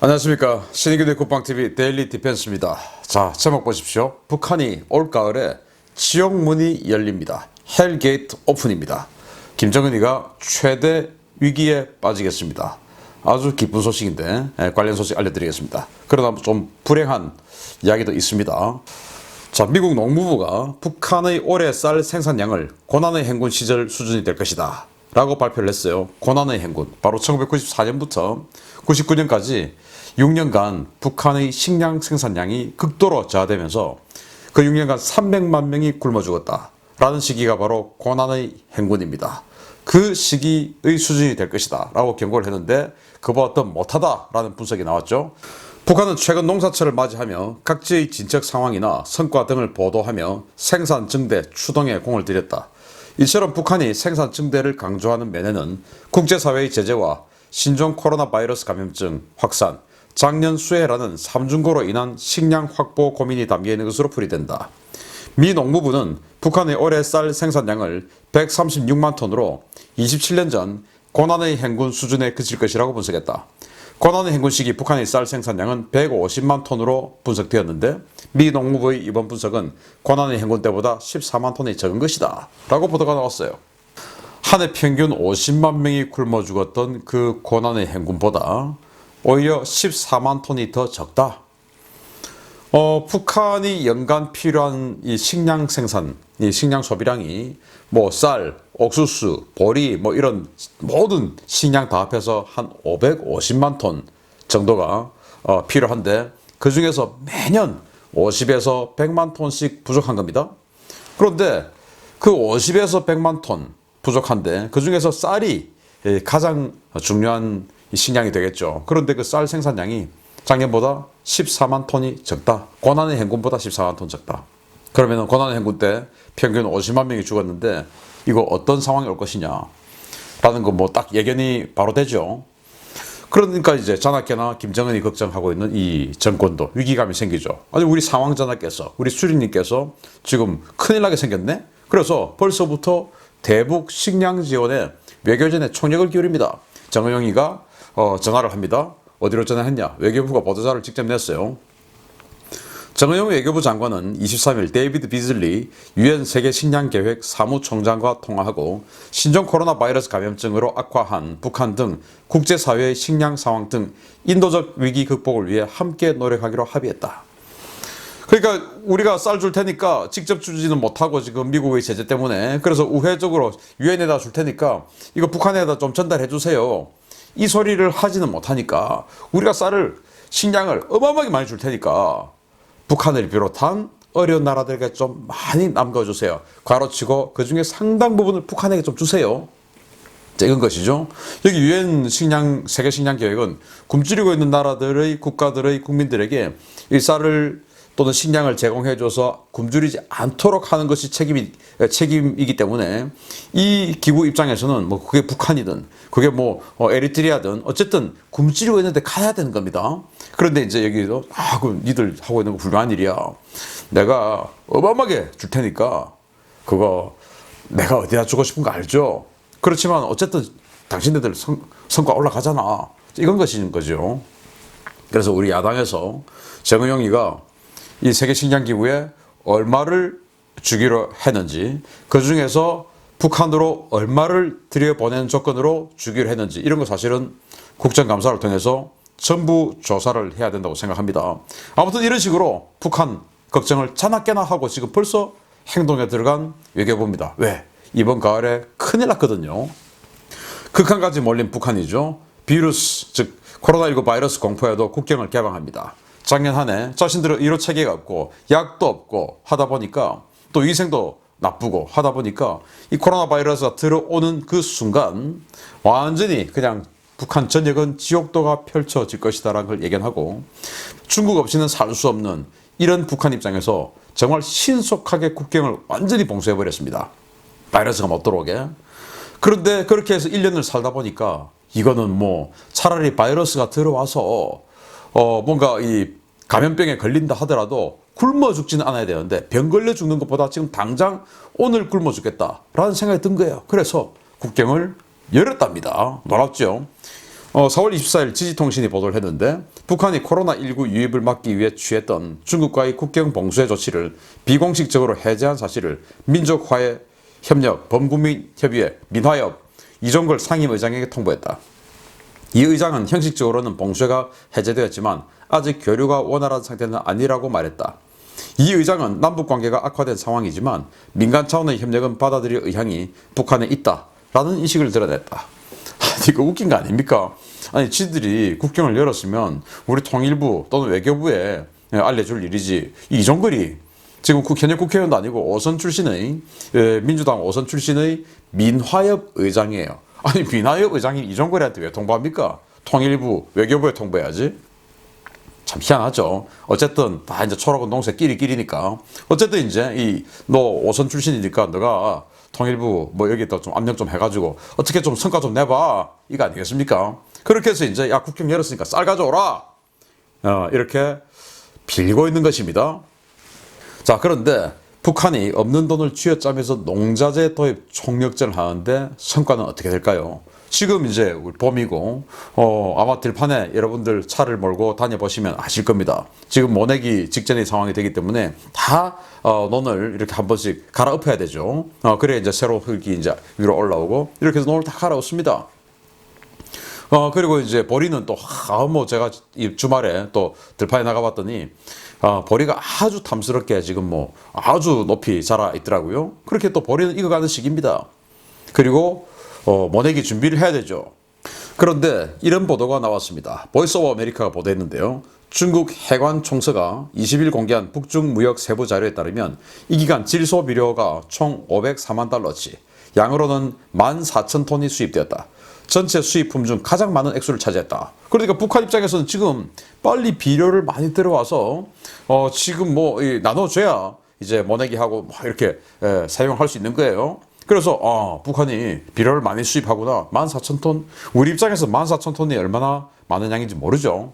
안녕하십니까. 신의교대 국방TV 데일리 디펜스입니다. 자, 제목 보십시오. 북한이 올가을에 지옥문이 열립니다. 헬게이트 오픈입니다. 김정은이가 최대 위기에 빠지겠습니다. 아주 기쁜 소식인데 관련 소식 알려드리겠습니다. 그러나 좀 불행한 이야기도 있습니다. 자, 미국 농무부가 북한의 올해 쌀 생산량을 고난의 행군 시절 수준이 될 것이다 라고 발표를 했어요. 고난의 행군, 바로 1994년부터 99년까지 6년간 북한의 식량 생산량이 극도로 저하되면서 그 6년간 300만 명이 굶어 죽었다 라는 시기가 바로 고난의 행군입니다. 그 시기의 수준이 될 것이다 라고 경고를 했는데 그보다 더 못하다 라는 분석이 나왔죠. 북한은 최근 농사철을 맞이하며 각지의 진척 상황이나 성과 등을 보도하며 생산 증대 추동에 공을 들였다. 이처럼 북한이 생산 증대를 강조하는 면에는 국제사회의 제재와 신종 코로나 바이러스 감염증 확산, 작년 수해라는 삼중고로 인한 식량 확보 고민이 담겨있는 것으로 풀이된다. 미 농무부는 북한의 올해 쌀 생산량을 136만 톤으로 27년 전 고난의 행군 수준에 그칠 것이라고 분석했다. 고난의 행군 시기 북한의 쌀 생산량은 150만 톤으로 분석되었는데 미 농무부의 이번 분석은 고난의 행군 때보다 14만 톤이 적은 것이다 라고 보도가 나왔어요. 한 해 평균 50만 명이 굶어 죽었던 그 고난의 행군보다 오히려 14만 톤이 더 적다. 북한이 연간 필요한 이 식량 생산, 이 식량 소비량이 뭐 쌀, 옥수수, 보리 뭐 이런 모든 식량 다 합해서 한 550만 톤 정도가 필요한데 그 중에서 매년 50에서 100만 톤씩 부족한 겁니다. 그런데 그 50에서 100만 톤 부족한데 그 중에서 쌀이 가장 중요한 식량이 되겠죠. 그런데 그 쌀 생산량이 작년보다 14만 톤이 적다. 고난의 행군보다 14만 톤 적다. 그러면 고난의 행군 때 평균 50만 명이 죽었는데 이거 어떤 상황이 올 것이냐 라는 거 뭐 딱 예견이 바로 되죠. 그러니까 이제 자나깨나 김정은이 걱정하고 있는 이 정권도 위기감이 생기죠. 아니 우리 상황자나께서 우리 수리님께서 지금 큰일 나게 생겼네. 그래서 벌써부터 대북 식량 지원에 외교전에 총력을 기울입니다. 정의용이가 전화를 합니다. 어디로 전화했냐? 외교부가 보도자를 직접 냈어요. 정의용 외교부 장관은 23일 데이비드 비즐리 유엔 세계식량계획 사무총장과 통화하고 신종 코로나 바이러스 감염증으로 악화한 북한 등 국제사회의 식량 상황 등 인도적 위기 극복을 위해 함께 노력하기로 합의했다. 그러니까 우리가 쌀 줄 테니까 직접 주지는 못하고 지금 미국의 제재 때문에 그래서 우회적으로 유엔에다 줄 테니까 이거 북한에다 좀 전달해 주세요. 이 소리를 하지는 못하니까 우리가 식량을 어마어마하게 많이 줄 테니까 북한을 비롯한 어려운 나라들에게 좀 많이 남겨주세요. 괄호치고 그 중에 상당 부분을 북한에게 좀 주세요. 이건 것이죠. 여기 유엔 세계 식량 계획은 굶주리고 있는 나라들의 국가들의 국민들에게 이 쌀을 또는 식량을 제공해줘서 굶주리지 않도록 하는 것이 책임이기 때문에 이 기구 입장에서는 뭐 그게 북한이든 그게 뭐 에리트리아든 어쨌든 굶주리고 있는데 가야 되는 겁니다. 그런데 이제 여기도 그럼 니들 하고 있는 거 불만한 일이야. 내가 어마어마하게 줄 테니까 그거 내가 어디다 주고 싶은 거 알죠? 그렇지만 어쨌든 당신네들 성과 올라가잖아. 이건 것인 거죠. 그래서 우리 야당에서 정의용이가 이 세계식량기구에 얼마를 주기로 했는지 그 중에서 북한으로 얼마를 들여보내는 조건으로 주기로 했는지 이런 거 사실은 국정감사를 통해서 전부 조사를 해야 된다고 생각합니다. 아무튼 이런 식으로 북한 걱정을 자나깨나 하고 지금 벌써 행동에 들어간 외교부입니다. 왜? 이번 가을에 큰일 났거든요. 극한까지 몰린 북한이죠. 비루스 즉 코로나19 바이러스 공포에도 국경을 개방합니다. 작년 한 해 자신들은 의료 체계가 없고 약도 없고 하다 보니까 또 위생도 나쁘고 하다 보니까 이 코로나 바이러스가 들어오는 그 순간 완전히 그냥 북한 전역은 지옥도가 펼쳐질 것이다라는 걸 예견하고 중국 없이는 살 수 없는 이런 북한 입장에서 정말 신속하게 국경을 완전히 봉쇄해버렸습니다. 바이러스가 못 들어오게. 그런데 그렇게 해서 1년을 살다 보니까 이거는 뭐 차라리 바이러스가 들어와서 뭔가 이 감염병에 걸린다 하더라도 굶어 죽지는 않아야 되는데 병 걸려 죽는 것보다 지금 당장 오늘 굶어 죽겠다라는 생각이 든 거예요. 그래서 국경을 열었답니다. 놀랍죠? 4월 24일 지지통신이 보도를 했는데 북한이 코로나19 유입을 막기 위해 취했던 중국과의 국경 봉쇄 조치를 비공식적으로 해제한 사실을 민족화해 협력 범국민협의회 민화협 이종걸 상임의장에게 통보했다. 이 의장은 형식적으로는 봉쇄가 해제되었지만 아직 교류가 원활한 상태는 아니라고 말했다. 이 의장은 남북관계가 악화된 상황이지만 민간 차원의 협력은 받아들일 의향이 북한에 있다라는 인식을 드러냈다. 아니, 이거 웃긴 거 아닙니까? 아니, 지들이 국경을 열었으면 우리 통일부 또는 외교부에 알려줄 일이지. 이종걸이 지금 현역 국회의원도 아니고 오선 출신의 민주당 오선 출신의 민화협 의장이에요. 아니, 민화협 의장이 이종걸이한테 왜 통보합니까? 통일부 외교부에 통보해야지. 참 희한하죠. 어쨌든 다 이제 초록은 농색 끼리끼리니까. 어쨌든 이제 너 오선 출신이니까 너가 통일부 뭐 여기다 좀 압력 좀 해가지고 어떻게 좀 성과 좀 내봐, 이거 아니겠습니까? 그렇게 해서 이제 야, 국경 열었으니까 쌀 가져오라, 이렇게 빌고 있는 것입니다. 자, 그런데 북한이 없는 돈을 쥐어짜면서 농자재 도입 총력전을 하는데 성과는 어떻게 될까요? 지금 이제 봄이고 아마 들판에 여러분들 차를 몰고 다녀보시면 아실 겁니다. 지금 모내기 직전의 상황이 되기 때문에 다 논을 이렇게 한 번씩 갈아엎어야 되죠. 그래 이제 새로운 흙이 이제 위로 올라오고 이렇게 해서 논을 다 갈아엎습니다. 그리고 이제 보리는 또 뭐 제가 이 주말에 또 들판에 나가봤더니 보리가 아주 탐스럽게 지금 뭐 아주 높이 자라 있더라고요. 그렇게 또 보리는 익어가는 시기입니다. 그리고 모내기 준비를 해야 되죠. 그런데 이런 보도가 나왔습니다. 보이스 오브 아메리카가 보도했는데요. 중국 해관 총서가 20일 공개한 북중 무역 세부 자료에 따르면 이 기간 질소 비료가 총 504만 달러치, 양으로는 14,000톤이 수입되었다. 전체 수입품 중 가장 많은 액수를 차지했다. 그러니까 북한 입장에서는 지금 빨리 비료를 많이 들어와서 지금 뭐 나눠줘야 이제 모내기하고 뭐 이렇게 사용할 수 있는 거예요. 그래서 북한이 비료를 많이 수입하구나. 14,000톤. 우리 입장에서 14,000톤이 얼마나 많은 양인지 모르죠.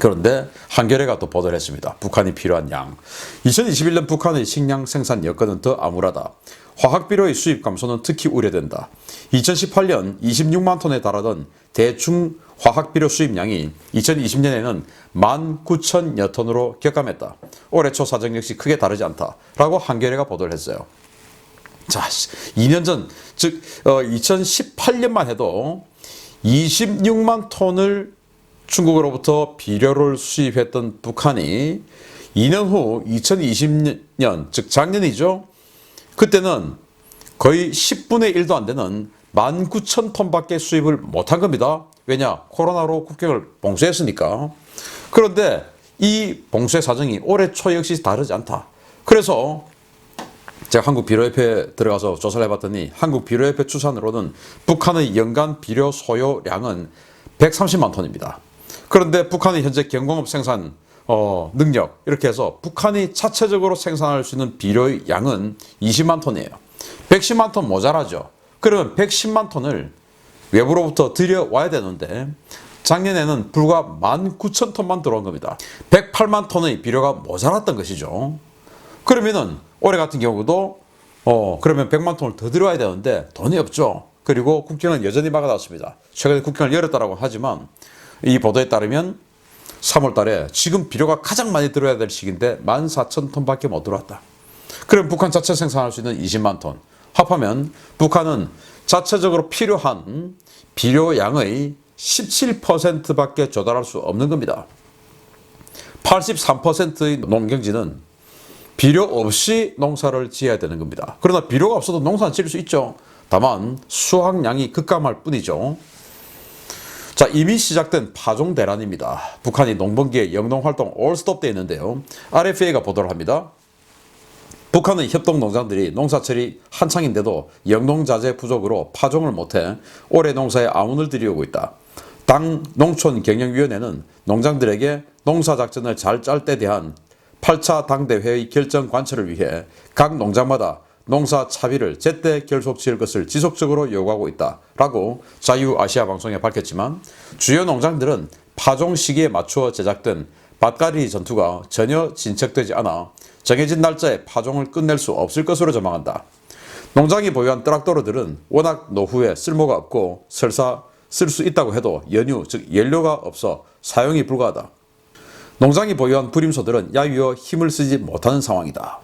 그런데 한겨레가 또 보도를 했습니다. 북한이 필요한 양. 2021년 북한의 식량 생산 여건은 더 암울하다. 화학비료의 수입 감소는 특히 우려된다. 2018년 26만 톤에 달하던 대중 화학비료 수입량이 2020년에는 19,000여 톤으로 격감했다. 올해 초 사정 역시 크게 다르지 않다라고 한겨레가 보도를 했어요. 자, 2년 전, 즉 2018년만 해도 26만 톤을 중국으로부터 비료를 수입했던 북한이 2년 후 2020년, 즉 작년이죠. 그때는 거의 10분의 1도 안 되는 19,000톤밖에 수입을 못한 겁니다. 왜냐? 코로나로 국경을 봉쇄했으니까. 그런데 이 봉쇄 사정이 올해 초 역시 다르지 않다. 그래서 제가 한국비료협회에 들어가서 조사를 해봤더니 한국비료협회 추산으로는 북한의 연간 비료 소요량은 130만 톤입니다. 그런데 북한의 현재 경공업 생산 능력, 이렇게 해서 북한이 자체적으로 생산할 수 있는 비료의 양은 20만 톤이에요. 110만 톤 모자라죠. 그러면 110만 톤을 외부로부터 들여와야 되는데 작년에는 불과 19,000톤만 들어온 겁니다. 108만 톤의 비료가 모자랐던 것이죠. 그러면은 올해 같은 경우도 그러면 100만 톤을 더 들어와야 되는데 돈이 없죠. 그리고 국경은 여전히 막아놨습니다. 최근에 국경을 열었다고 하지만 이 보도에 따르면 3월 달에 지금 비료가 가장 많이 들어야 될 시기인데 14,000톤밖에 못 들어왔다. 그럼 북한 자체 생산할 수 있는 20만 톤. 합하면 북한은 자체적으로 필요한 비료양의 17%밖에 조달할 수 없는 겁니다. 83%의 농경지는 비료 없이 농사를 지어야 되는 겁니다. 그러나 비료가 없어도 농사는 지을 수 있죠. 다만 수확량이 급감할 뿐이죠. 자, 이미 시작된 파종 대란입니다. 북한이 농번기에 영농활동 올스톱돼 있는데요. RFA가 보도를 합니다. 북한의 협동농장들이 농사철이 한창인데도 영농자재 부족으로 파종을 못해 올해 농사에 암운을 들이오고 있다. 당 농촌경영위원회는 농장들에게 농사작전을 잘 짤 때 대한 8차 당대회의 결정 관철을 위해 각 농장마다 농사 차비를 제때 결속 지을 것을 지속적으로 요구하고 있다라고 자유아시아 방송에 밝혔지만 주요 농장들은 파종 시기에 맞추어 제작된 밭갈이 전투가 전혀 진척되지 않아 정해진 날짜에 파종을 끝낼 수 없을 것으로 전망한다. 농장이 보유한 트랙터들은 워낙 노후에 쓸모가 없고 설사 쓸 수 있다고 해도 연유, 즉 연료가 없어 사용이 불가하다. 농장이 보유한 불임소들은 야유어 힘을 쓰지 못하는 상황이다.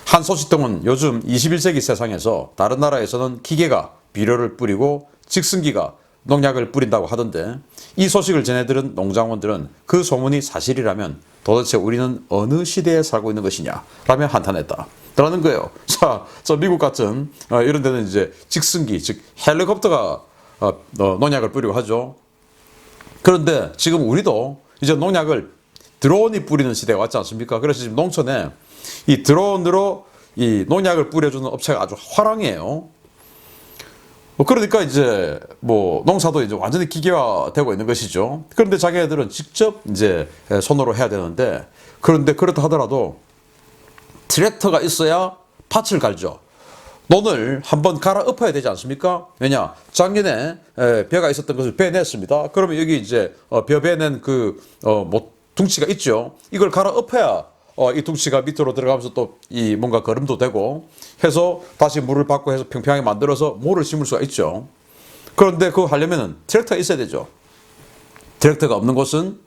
한 소식통은 요즘 21세기 세상에서 다른 나라에서는 기계가 비료를 뿌리고 직승기가 농약을 뿌린다고 하던데, 이 소식을 전해들은 농장원들은 그 소문이 사실이라면 도대체 우리는 어느 시대에 살고 있는 것이냐 라며 한탄했다 라는 거예요. 자, 저 미국 같은 이런 데는 이제 직승기, 즉 헬리콥터가 농약을 뿌리고 하죠. 그런데 지금 우리도 이제 농약을 드론이 뿌리는 시대가 왔지 않습니까? 그래서 지금 농촌에 이 드론으로 이 농약을 뿌려주는 업체가 아주 화랑이에요. 그러니까 이제 뭐 농사도 이제 완전히 기계화되고 있는 것이죠. 그런데 자기네들은 직접 이제 손으로 해야 되는데, 그런데 그렇다 하더라도 트랙터가 있어야 밭을 갈죠. 논을 한번 갈아엎어야 되지 않습니까? 왜냐, 작년에 벼가 있었던 것을 베냈습니다. 그러면 여기 이제 벼 베낸 뭐 둥치가 있죠. 이걸 갈아엎어야 이 둥치가 밑으로 들어가면서 또 이 뭔가 거름도 되고 해서 다시 물을 받고 해서 평평하게 만들어서 모를 심을 수가 있죠. 그런데 그거 하려면은 트랙터가 있어야 되죠. 트랙터가 없는 곳은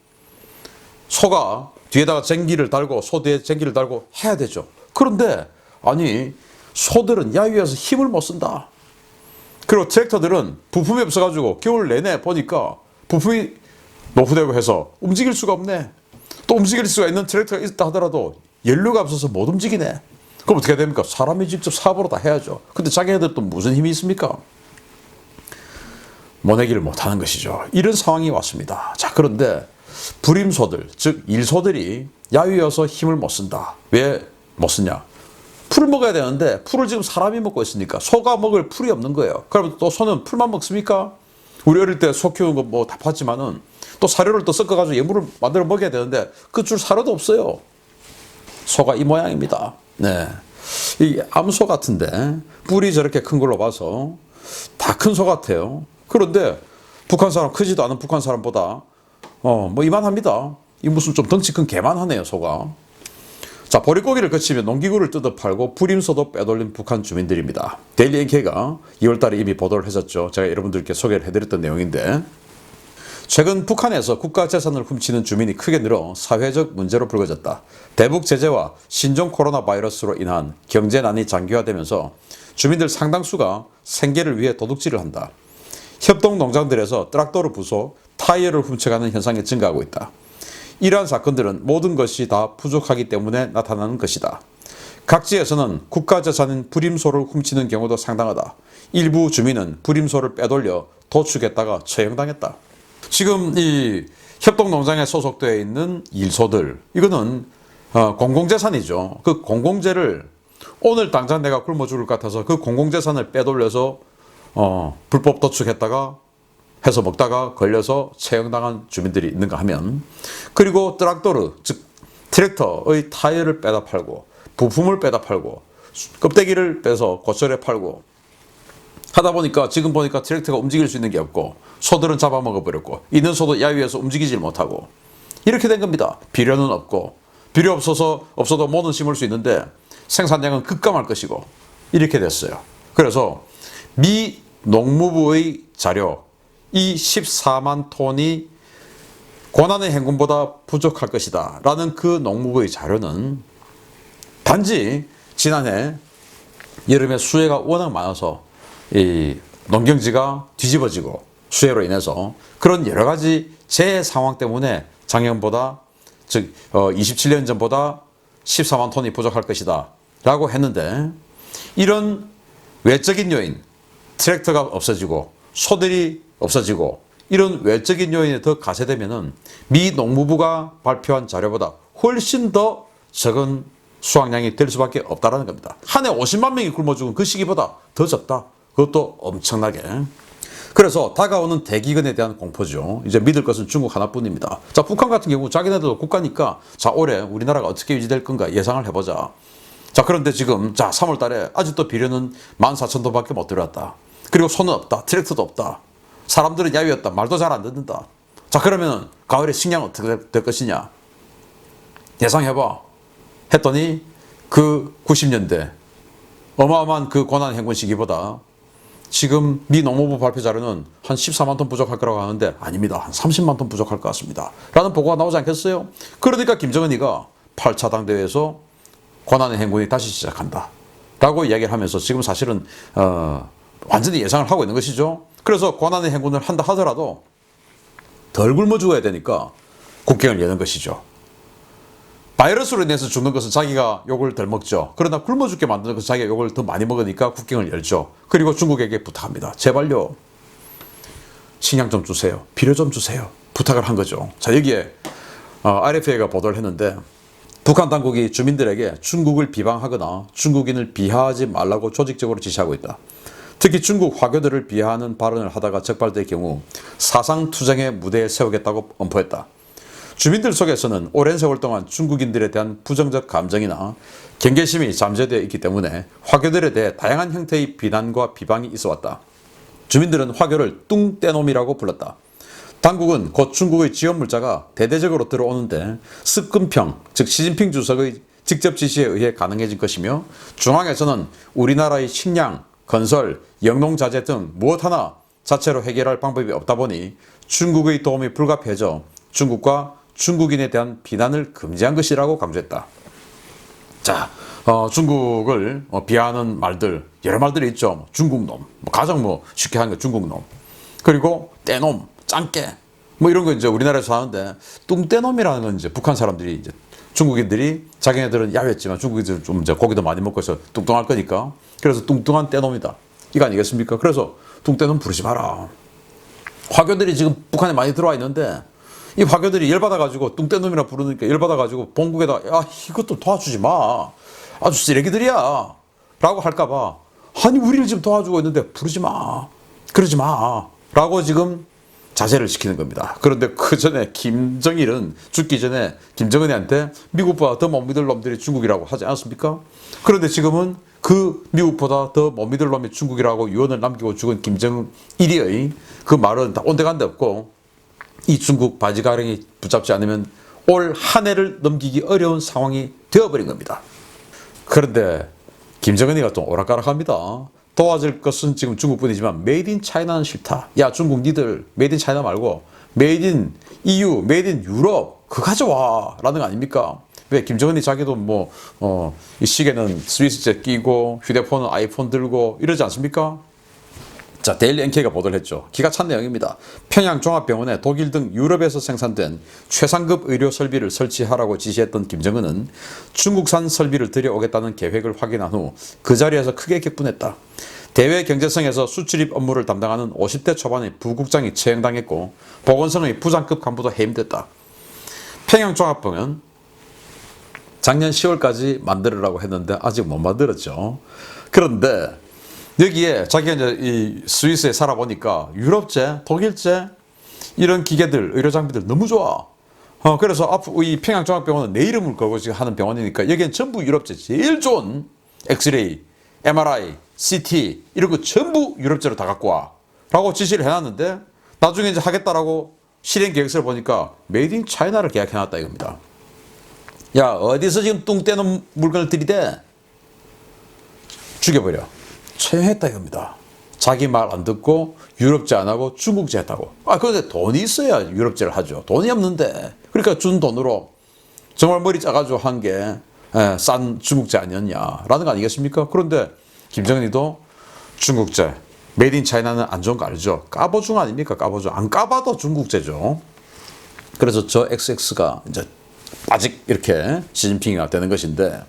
소가 뒤에다가 쟁기를 달고, 소 뒤에 쟁기를 달고 해야 되죠. 그런데 아니, 소들은 야유에서 힘을 못 쓴다. 그리고 트랙터들은 부품이 없어가지고 겨울 내내 보니까 부품이 노후되고 해서 움직일 수가 없네. 또 움직일 수가 있는 트랙터가 있다 하더라도 연료가 없어서 못 움직이네. 그럼 어떻게 됩니까? 사람이 직접 사업으로 다 해야죠. 근데 자기네들 또 무슨 힘이 있습니까? 모내기를 못하는 것이죠. 이런 상황이 왔습니다. 자, 그런데 불임소들, 즉 일소들이 야유여서 힘을 못 쓴다. 왜 못 쓰냐? 풀을 먹어야 되는데 풀을 지금 사람이 먹고 있으니까 소가 먹을 풀이 없는 거예요. 그러면 또 소는 풀만 먹습니까? 우리 어릴 때 소 키우는 거 뭐 다 봤지만은 또 사료를 또 섞어가지고 예물을 만들어 먹여야 되는데 그 줄 사료도 없어요. 소가 이 모양입니다. 네, 이 암소 같은데 뿔이 저렇게 큰 걸로 봐서 다 큰 소 같아요. 그런데 북한 사람, 크지도 않은 북한 사람보다 뭐 이만합니다. 이 무슨 좀 덩치 큰 개만 하네요, 소가. 자, 보릿고기를 거치며 농기구를 뜯어 팔고 불임소도 빼돌린 북한 주민들입니다. 데일리 NK가 2월달에 이미 보도를 했었죠. 제가 여러분들께 소개를 해드렸던 내용인데, 최근 북한에서 국가재산을 훔치는 주민이 크게 늘어 사회적 문제로 불거졌다. 대북 제재와 신종 코로나 바이러스로 인한 경제난이 장기화되면서 주민들 상당수가 생계를 위해 도둑질을 한다. 협동 농장들에서 트랙터를 부숴 타이어를 훔쳐가는 현상이 증가하고 있다. 이러한 사건들은 모든 것이 다 부족하기 때문에 나타나는 것이다. 각지에서는 국가재산인 불임소를 훔치는 경우도 상당하다. 일부 주민은 불임소를 빼돌려 도축했다가 처형당했다. 지금 이 협동농장에 소속되어 있는 일소들, 이거는 공공재산이죠. 그 공공재를 오늘 당장 내가 굶어 죽을 것 같아서 그 공공재산을 빼돌려서 불법 도축했다가 해서 먹다가 걸려서 처형당한 주민들이 있는가 하면, 그리고 트랙터르, 즉 트랙터의 타이어를 빼다 팔고 부품을 빼다 팔고 껍데기를 빼서 고철에 팔고 하다 보니까 지금 보니까 트랙터가 움직일 수 있는 게 없고 소들은 잡아먹어버렸고 있는 소도 야유에서 움직이질 못하고 이렇게 된 겁니다. 비료는 없고, 비료 없어도 뭐는 심을 수 있는데 생산량은 급감할 것이고 이렇게 됐어요. 그래서 미 농무부의 자료, 이 14만 톤이 고난의 행군보다 부족할 것이다 라는 그 농무부의 자료는 단지 지난해 여름에 수해가 워낙 많아서 이 농경지가 뒤집어지고 수해로 인해서 그런 여러 가지 재해 상황 때문에 작년보다, 즉 27년 전보다 14만 톤이 부족할 것이다 라고 했는데, 이런 외적인 요인, 트랙터가 없어지고 소들이 없어지고 이런 외적인 요인이 더 가세되면은 미 농무부가 발표한 자료보다 훨씬 더 적은 수확량이 될 수밖에 없다라는 겁니다. 한 해 50만 명이 굶어 죽은 그 시기보다 더 적다. 그것도 엄청나게. 그래서 다가오는 대기근에 대한 공포죠. 이제 믿을 것은 중국 하나뿐입니다. 자, 북한 같은 경우 자기네들도 국가니까 자, 올해 우리나라가 어떻게 유지될 건가 예상을 해보자. 자, 그런데 지금 자 3월 달에 아직도 비료는 14,000톤밖에 못 들어왔다. 그리고 소는 없다. 트랙터도 없다. 사람들은 야유였다. 말도 잘 안 듣는다. 자, 그러면 가을에 식량 어떻게 될 것이냐 예상해봐 했더니 그 90년대 어마어마한 그 고난 행군 시기보다 지금 미 농무부 발표 자료는 한 14만 톤 부족할 거라고 하는데 아닙니다. 한 30만 톤 부족할 것 같습니다. 라는 보고가 나오지 않겠어요? 그러니까 김정은이가 8차 당대회에서 권한의 행군이 다시 시작한다. 라고 이야기를 하면서 지금 사실은 완전히 예상을 하고 있는 것이죠. 그래서 권한의 행군을 한다 하더라도 덜 굶어 죽어야 되니까 국경을 여는 것이죠. 바이러스로 인해서 죽는 것은 자기가 욕을 덜 먹죠. 그러나 굶어 죽게 만드는 것은 자기가 욕을 더 많이 먹으니까 국경을 열죠. 그리고 중국에게 부탁합니다. 제발요. 식량 좀 주세요. 비료 좀 주세요. 부탁을 한 거죠. 자, 여기에 RFA가 보도를 했는데 북한 당국이 주민들에게 중국을 비방하거나 중국인을 비하하지 말라고 조직적으로 지시하고 있다. 특히 중국 화교들을 비하하는 발언을 하다가 적발될 경우 사상투쟁의 무대에 세우겠다고 엄포했다. 주민들 속에서는 오랜 세월 동안 중국인들에 대한 부정적 감정이나 경계심이 잠재되어 있기 때문에 화교들에 대해 다양한 형태의 비난과 비방이 있어왔다. 주민들은 화교를 뚱떼놈이라고 불렀다. 당국은 곧 중국의 지원물자가 대대적으로 들어오는데 습근평, 즉 시진핑 주석의 직접 지시에 의해 가능해진 것이며 중앙에서는 우리나라의 식량, 건설, 영농자재 등 무엇 하나 자체로 해결할 방법이 없다 보니 중국의 도움이 불가피해져 중국과 중국인에 대한 비난을 금지한 것이라고 강조했다. 자, 중국을 비하하는 말들, 여러 말들이 있죠. 중국놈, 가장 쉽게 하는 거 중국놈. 그리고 떼놈, 짱깨, 이런 거 이제 우리나라에서 하는데 뚱떼놈이라는 건 이제 북한 사람들이 이제 중국인들이 자기네들은 야외였지만 중국인들은 좀 이제 고기도 많이 먹고 해서 뚱뚱할 거니까 그래서 뚱뚱한 떼놈이다. 이거 아니겠습니까? 그래서 뚱떼놈 부르지 마라. 화교들이 지금 북한에 많이 들어와 있는데 이 화교들이 열받아가지고 뚱떼놈이라 부르니까 열받아가지고 본국에다 야 이것도 도와주지 마. 아주 쓰레기들이야. 라고 할까봐 아니 우리를 지금 도와주고 있는데 부르지 마. 그러지 마. 라고 지금 자제를 시키는 겁니다. 그런데 그 전에 김정일은 죽기 전에 김정은이한테 미국보다 더 못 믿을 놈들이 중국이라고 하지 않았습니까? 그런데 지금은 그 미국보다 더 못 믿을 놈이 중국이라고 유언을 남기고 죽은 김정일의 그 말은 다 온데간데 없고 이 중국 바지가랑이 붙잡지 않으면 올 한 해를 넘기기 어려운 상황이 되어버린 겁니다. 그런데 김정은이가 좀 오락가락합니다. 도와줄 것은 지금 중국뿐이지만 메이드 인 차이나는 싫다. 야 중국 니들 메이드 인 차이나 말고 메이드 인 EU, 메이드 인 유럽 그거 가져와 라는 거 아닙니까? 왜 김정은이 자기도 이 시계는 스위스제 끼고 휴대폰은 아이폰 들고 이러지 않습니까? 자, 데일리 NK가 보도를 했죠. 기가 찬 내용입니다. 평양종합병원에 독일 등 유럽에서 생산된 최상급 의료 설비를 설치하라고 지시했던 김정은은 중국산 설비를 들여오겠다는 계획을 확인한 후 그 자리에서 크게 격분했다. 대외 경제성에서 수출입 업무를 담당하는 50대 초반의 부국장이 채용당했고 보건성의 부장급 간부도 해임됐다. 평양종합병원 작년 10월까지 만들으라고 했는데 아직 못 만들었죠. 그런데 여기에 자기가 이제 이 스위스에 살아보니까 유럽제, 독일제 이런 기계들, 의료 장비들 너무 좋아. 그래서 앞으로 이 평양종합병원은 내 이름을 걸고 지금 하는 병원이니까 여기엔 전부 유럽제 제일 좋은 엑스레이, MRI, CT 이런 거 전부 유럽제로 다 갖고 와. 라고 지시를 해놨는데 나중에 이제 하겠다라고 실행 계획서를 보니까 메이드 인 차이나를 계약해놨다 이겁니다. 야 어디서 지금 뚱 떼는 물건을 들이대? 죽여버려. 처형했다 이겁니다. 자기 말 안 듣고 유럽제 안 하고 중국제 했다고. 그런데 돈이 있어야 유럽제를 하죠. 돈이 없는데. 그러니까 준 돈으로 정말 머리 짜가지고 한 게 싼 중국제 아니었냐라는 거 아니겠습니까? 그런데 김정은이도 중국제, 메이드 인 차이나는 안 좋은 거 알죠? 까보중 아닙니까? 까보중. 안 까봐도 중국제죠. 그래서 저 XX가 이제 아직 이렇게 시진핑이가 되는 것인데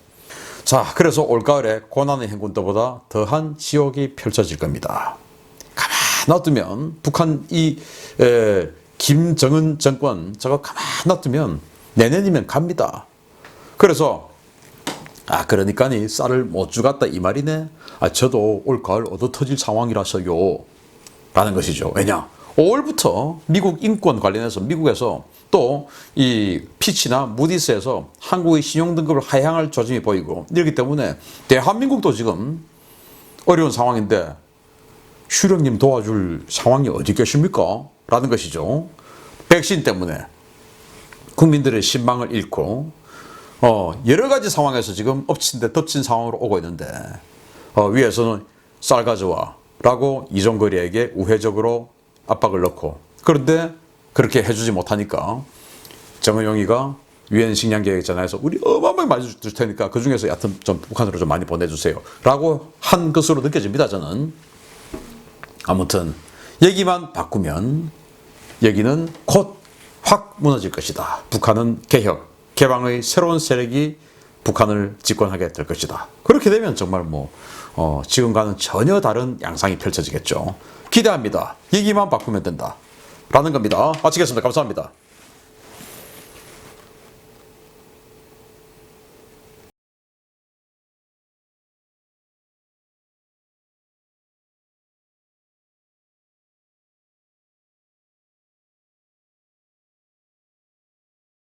자, 그래서 올가을에 고난의 행군 때보다 더한 지옥이 펼쳐질 겁니다. 가만 놔두면 북한 김정은 정권 저거 가만 놔두면 내년이면 갑니다. 그래서 그러니까니 쌀을 못 주겠다 이 말이네. 저도 올가을 얻어 터질 상황이라서요. 라는 것이죠. 왜냐? 5월부터 미국 인권 관련해서 미국에서 또 이 피치나 무디스에서 한국의 신용 등급을 하향할 조짐이 보이고 이렇기 때문에 대한민국도 지금 어려운 상황인데 슈령님 도와줄 상황이 어디 계십니까? 라는 것이죠. 백신 때문에 국민들의 신망을 잃고 여러 가지 상황에서 지금 엎친 데 덮친 상황으로 오고 있는데 위에서는 쌀 가져와 라고 이종거리에게 우회적으로 압박을 넣고, 그런데 그렇게 해주지 못하니까 정의용이가 유엔 식량 계획전에서 우리 어마어마하게 많이 줄 테니까 그 중에서 여하튼 좀 북한으로 좀 많이 보내주세요 라고 한 것으로 느껴집니다. 저는. 아무튼 얘기만 바꾸면 여기는 곧 확 무너질 것이다. 북한은 개혁, 개방의 새로운 세력이 북한을 집권하게 될 것이다. 그렇게 되면 정말 지금과는 전혀 다른 양상이 펼쳐지겠죠. 기대합니다. 얘기만 바꾸면 된다. 라는 겁니다. 마치겠습니다. 감사합니다.